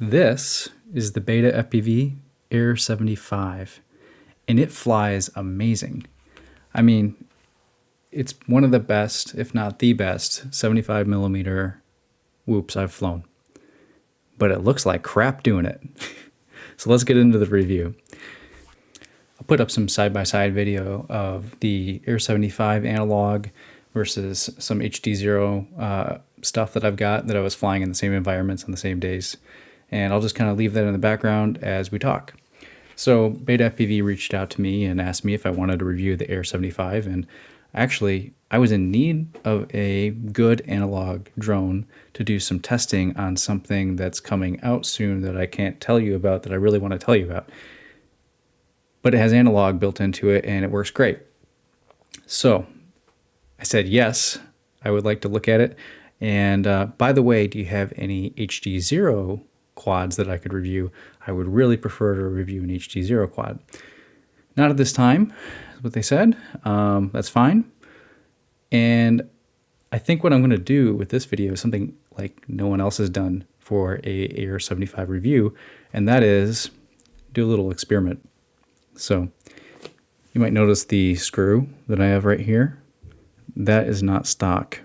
This is the BETAFPV Air75, and it flies amazing. I mean, it's one of the best, if not the best, 75 millimeter whoops I've flown. But it looks like crap doing it. So let's get into the review. I'll put up some side-by-side video of the Air75 analog versus some HDZero stuff that I've got that I was flying in the same environments on the same days. And I'll just kind of leave that in the background as we talk. So BETAFPV reached out to me and asked me if I wanted to review the Air75, and actually I was in need of a good analog drone to do some testing on something that's coming out soon that I can't tell you about that I really want to tell you about. But it has analog built into it and it works great. So I said yes, I would like to look at it. And by the way, do you have any HDZero quads that I could review? I would really prefer to review an HDZero quad. Not at this time, is what they said. That's fine. And I think what I'm going to do with this video is something like no one else has done for a Air75 review, and that is do a little experiment. So you might notice the screw that I have right here. That is not stock.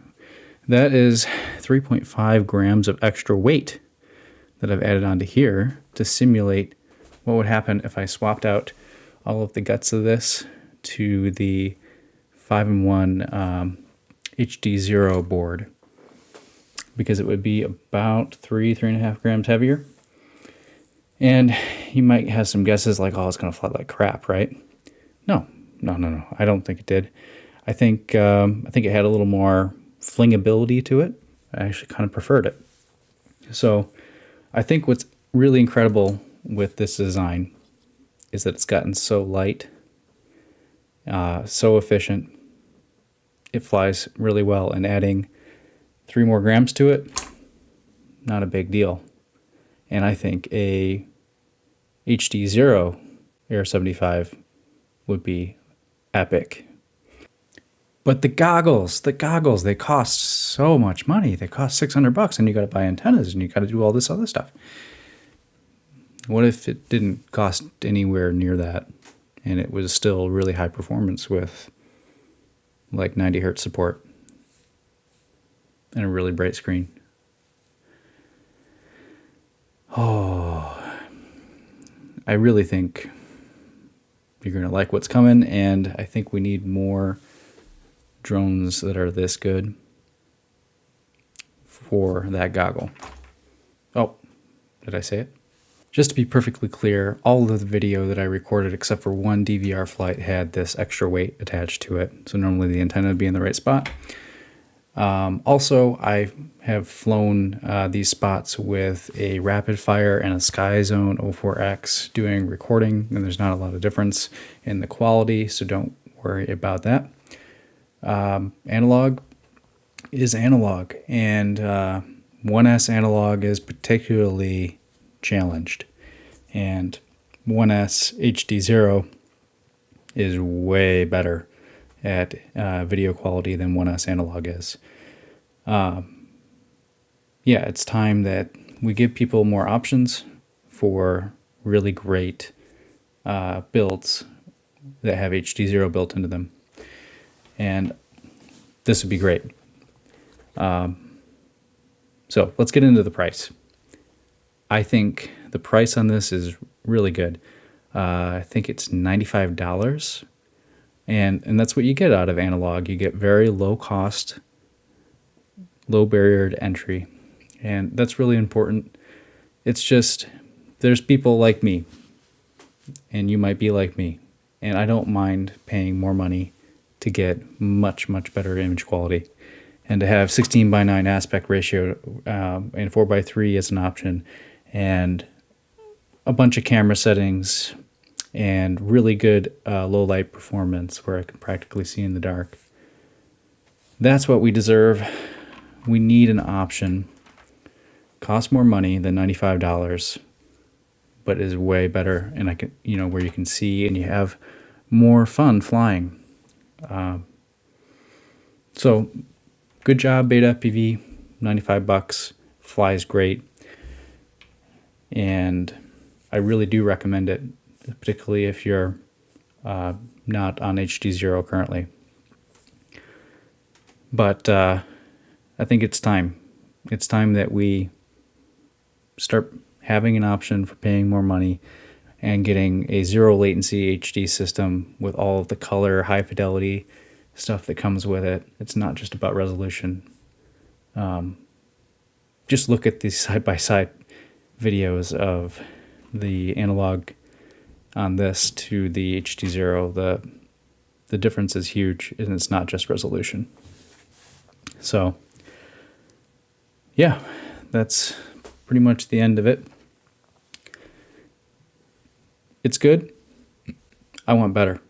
That is 3.5 grams of extra weight that I've added onto here to simulate what would happen if I swapped out all of the guts of this to the 5-in-1 HDZero board, because it would be about 3.5 grams heavier. And you might have some guesses like, oh, it's going to fly like crap, right? No. I don't think it did. I think it had a little more flingability to it. I actually kind of preferred it. So I think what's really incredible with this design is that it's gotten so light, so efficient. It flies really well, and adding 3 more grams to it, not a big deal. And I think a HDZero Air75 would be epic. But the goggles, they cost so much money. They cost $600, and you got to buy antennas, and you got to do all this other stuff. What if it didn't cost anywhere near that, and it was still really high performance with like 90 hertz support and a really bright screen? Oh, I really think you're going to like what's coming, and I think we need more drones that are this good for that goggle. Oh, did I say it? Just to be perfectly clear, all of the video that I recorded except for one DVR flight had this extra weight attached to it. So normally the antenna would be in the right spot. Also, I have flown these spots with a rapid fire and a SkyZone 04X doing recording, and there's not a lot of difference in the quality, so don't worry about that. Analog is analog, and 1S analog is particularly challenged, and 1S HDZero is way better at video quality than 1S analog is. Yeah, it's time that we give people more options for really great builds that have HDZero built into them. And this would be great. So let's get into the price. I think the price on this is really good. I think it's $95. And that's what you get out of analog. You get very low cost, low barrier to entry. And that's really important. It's just, there's people like me, and you might be like me. And I don't mind paying more money to get much better image quality, and to have 16:9 aspect ratio and 4:3 as an option, and a bunch of camera settings, and really good low light performance where I can practically see in the dark. That's what we deserve. We need an option. Costs more money than $95, but is way better, and I can, where you can see and you have more fun flying. So good job, BETAFPV. $95, flies great. and I really do recommend it, particularly if you're not on HDZero currently. But I think it's time. It's time that we start having an option for paying more money and getting a zero latency HD system with all of the color, high fidelity stuff that comes with it. It's not just about resolution. Just look at these side-by-side videos of the analog on this to the HDZero. The difference is huge, and it's not just resolution. So yeah, that's pretty much the end of it. It's good. I want better.